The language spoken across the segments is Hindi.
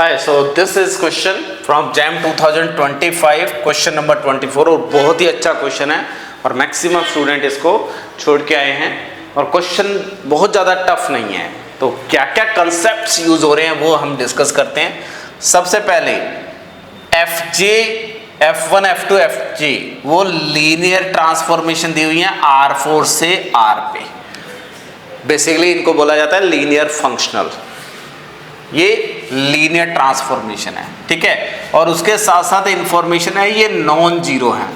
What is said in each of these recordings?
Hi, so this is question from JAM 2025, question number 24 और बहुत ही अच्छा क्वेश्चन है और मैक्सिमम स्टूडेंट इसको छोड़ के आए हैं और क्वेश्चन बहुत ज़्यादा टफ नहीं है। तो क्या क्या कंसेप्ट्स यूज हो रहे हैं वो हम डिस्कस करते हैं। सबसे पहले Fj, F1, F2, Fj वो लीनियर ट्रांसफॉर्मेशन दी हुई है R4 से R पे। बेसिकली इनको बोला जाता है लीनियर फंक्शनल। ये लीनियर ट्रांसफॉर्मेशन है, ठीक है। और उसके साथ साथ इंफॉर्मेशन है ये नॉन जीरो है।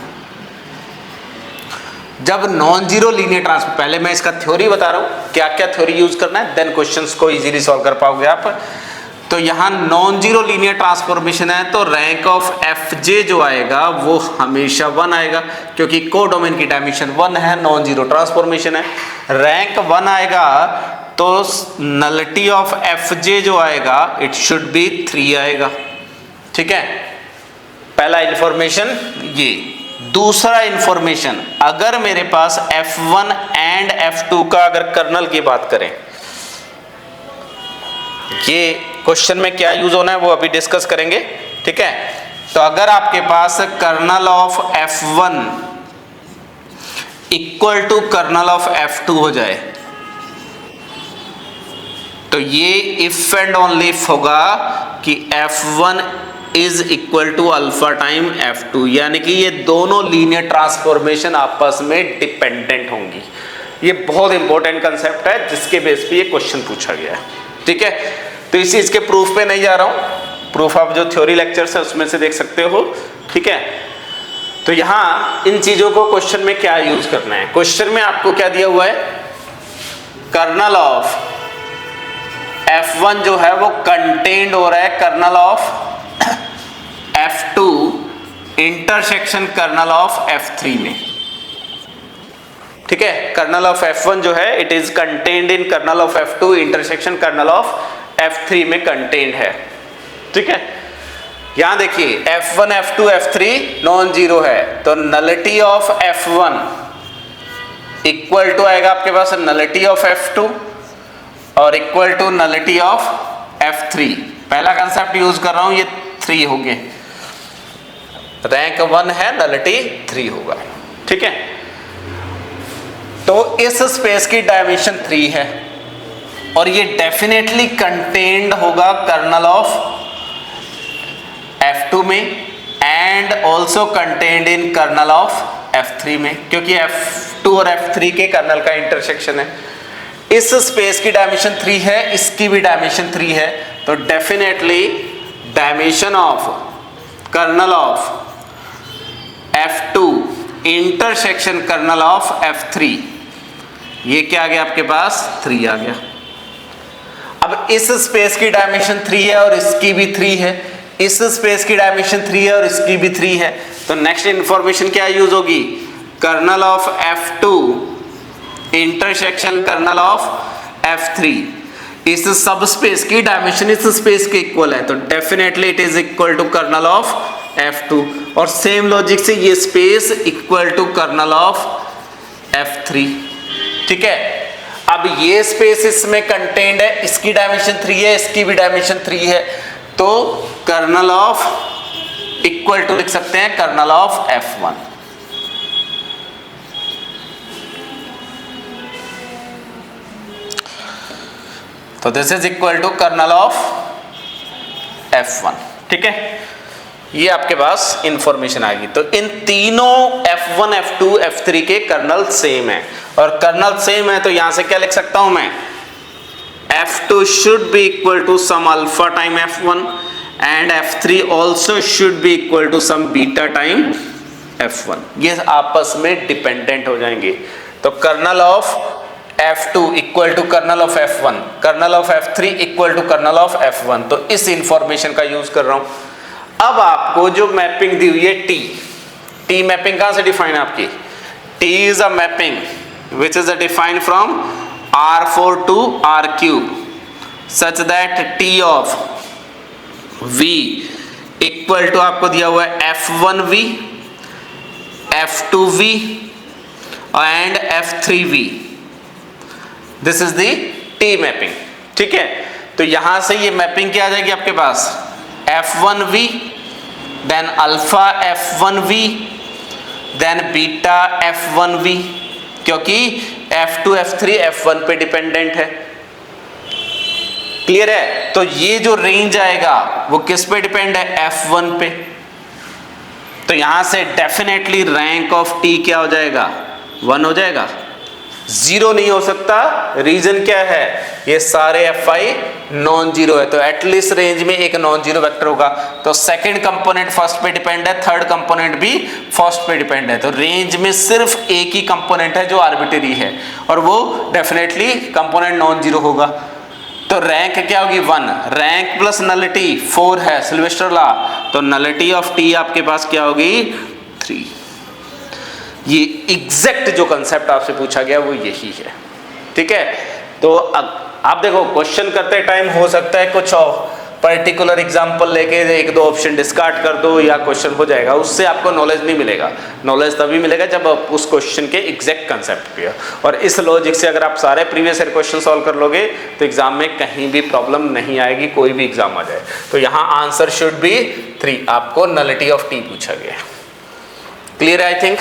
जब नॉन जीरो लीनियर ट्रांसफॉर्म, पहले मैं इसका थ्योरी बता रहा हूं क्या क्या थ्योरी यूज करना है, देन क्वेश्चंस को इजीली सॉल्व कर पाओगे आप। तो यहाँ नॉन जीरो लीनियर ट्रांसफॉर्मेशन है तो रैंक ऑफ Fj जो आएगा वो हमेशा 1 आएगा, क्योंकि कोडोमेन की डायमेंशन 1 है, नॉन जीरो ट्रांसफॉर्मेशन है। रैंक 1 आएगा तो नलिटी ऑफ Fj जो आएगा इट शुड बी 3 आएगा, ठीक है। पहला इंफॉर्मेशन ये। दूसरा इंफॉर्मेशन, अगर मेरे पास F1 एंड F2 का अगर कर्नल की बात करें, ये क्वेश्चन में क्या यूज होना है वो अभी डिस्कस करेंगे, ठीक है। तो अगर आपके पास kernel of F1 equal to kernel of F2 हो जाए तो ये इफ एंड ओनली इफ होगा कि F1 is equal to alpha time F2, यानी कि ये दोनों लीनियर ट्रांसफॉर्मेशन आपस में डिपेंडेंट होंगी। ये बहुत इंपॉर्टेंट कंसेप्ट है जिसके बेस पे ये क्वेश्चन पूछा गया है, ठीक है। तो इसी इसके प्रूफ पे नहीं जा रहा हूं, प्रूफ आप जो थ्योरी लेक्चर्स है उसमें से देख सकते हो, ठीक है। तो यहां इन चीजों को क्वेश्चन में क्या यूज करना है। क्वेश्चन में आपको क्या दिया हुआ है, कर्नल ऑफ F1 जो है वो कंटेन्ड हो रहा है kernel of F2 intersection kernel of F3 में, ठीक है। कर्नल ऑफ F1 जो है it is contained in kernel of F2 intersection kernel of F3 में कंटेन्ड है, ठीक है। यहां देखिए F1, F2, F3 non zero है तो nullity of F1 equal to आएगा आपके पास नलिटी ऑफ F2 और equal to nullity of F3। पहला कंसेप्ट यूज कर रहा हूं, ये 3 हो गए, रैंक 1 है, नलिटी 3 होगा, ठीक है। तो इस स्पेस की डायमेंशन 3 है और ये डेफिनेटली कंटेन्ड होगा कर्नल ऑफ F2 में and also contained in kernel of F3 में, क्योंकि F2 और F3 के कर्नल का इंटरसेक्शन है। इस स्पेस की डायमेंशन 3 है, इसकी भी डायमेंशन 3 है, तो definitely dimension of kernel of F2 intersection kernel of F3, ये क्या आ गया आपके पास 3 आ गया। अब इस स्पेस की डायमेंशन 3 है और इसकी भी 3 है, इस स्पेस की डायमेंशन 3 है और इसकी भी 3 है, तो नेक्स्ट इंफॉर्मेशन क्या यूज होगी, kernel of F2 intersection kernel of F3। इस सब स्पेस की डायमेंशन इस स्पेस के इक्वल है तो definitely it is equal to kernel of F2 और सेम लॉजिक से ये space equal to kernel of F3, ठीक है। अब ये स्पेस इसमें कंटेन्ड है, इसकी डायमेंशन 3 है, इसकी भी डायमेंशन 3 है, तो कर्नल ऑफ इक्वल टू लिख सकते हैं कर्नल ऑफ F1। तो this is equal to kernel of F1, ठीक है। ये आपके पास इंफॉर्मेशन आ गई। तो इन तीनों F1, F2, F3 के कर्नल सेम है और कर्नल सेम है तो यहां से क्या लिख सकता हूं मैं, F2 should be equal to some alpha time F1 and F3 also should be equal to some beta time F1। ये आपस में डिपेंडेंट हो जाएंगे। तो kernel of F2 equal to kernel of F1, kernel of F3 equal to kernel of F1। तो इस इंफॉर्मेशन का यूज कर रहा हूं। अब आपको जो मैपिंग दी हुई है टी मैपिंग कहां से डिफाइन है आपकी, T is a mapping which is defined from R4 to R3 such that T of V equal to आपको दिया हुआ है F1V, F2V and F3V। This is the T mapping, ठीक है। तो यहां से ये मैपिंग क्या आ जाएगी आपके पास, F1V, then alpha F1V, then beta F1V, क्योंकि F2 F3 F1 पे डिपेंडेंट है। क्लियर है? तो ये जो रेंज आएगा वो किस पे डिपेंड है? F1 पे। तो यहां से डेफिनेटली रैंक ऑफ टी क्या हो जाएगा? 1 हो जाएगा, 0 नहीं हो सकता। रीजन क्या है? ये सारे Fi नॉन जीरो है, तो एटलीस्ट रेंज में एक नॉन जीरो वेक्टर होगा। तो सेकंड कंपोनेंट फर्स्ट पे डिपेंड है, थर्ड कंपोनेंट भी फर्स्ट पे डिपेंड है। तो रेंज में सिर्फ एक ही कंपोनेंट है जो आर्बिट्रेरी है, और वो डेफिनेटली कंपोनेंट नॉन जीरो होगा। तो रैंक क्या होगी? 1। रैंक प्लस नलिटी 4 है, सिल्वेस्टर लॉ। तो नलिटी ऑफ टी आपके पास क्या होगी? 3। ये एग्जैक्ट जो कंसेप्ट आपसे पूछा गया वो यही है। ठीक है? तो आप देखो, क्वेश्चन करते टाइम हो सकता है कुछ पर्टिकुलर एग्जांपल लेके 1-2 ऑप्शन डिस्कार्ड कर दो या क्वेश्चन हो जाएगा, उससे आपको नॉलेज नहीं मिलेगा। नॉलेज तभी मिलेगा जब आप उस क्वेश्चन के एग्जैक्ट कंसेप्ट पे हो। और इस लॉजिक से अगर आप सारे प्रीवियस ईयर क्वेश्चन सॉल्व कर लोगे तो एग्जाम में कहीं भी प्रॉब्लम नहीं आएगी, कोई भी एग्जाम आ जाए। तो यहाँ आंसर शुड बी 3। आपको नलिटी ऑफ टी पूछा गया। क्लियर है? I think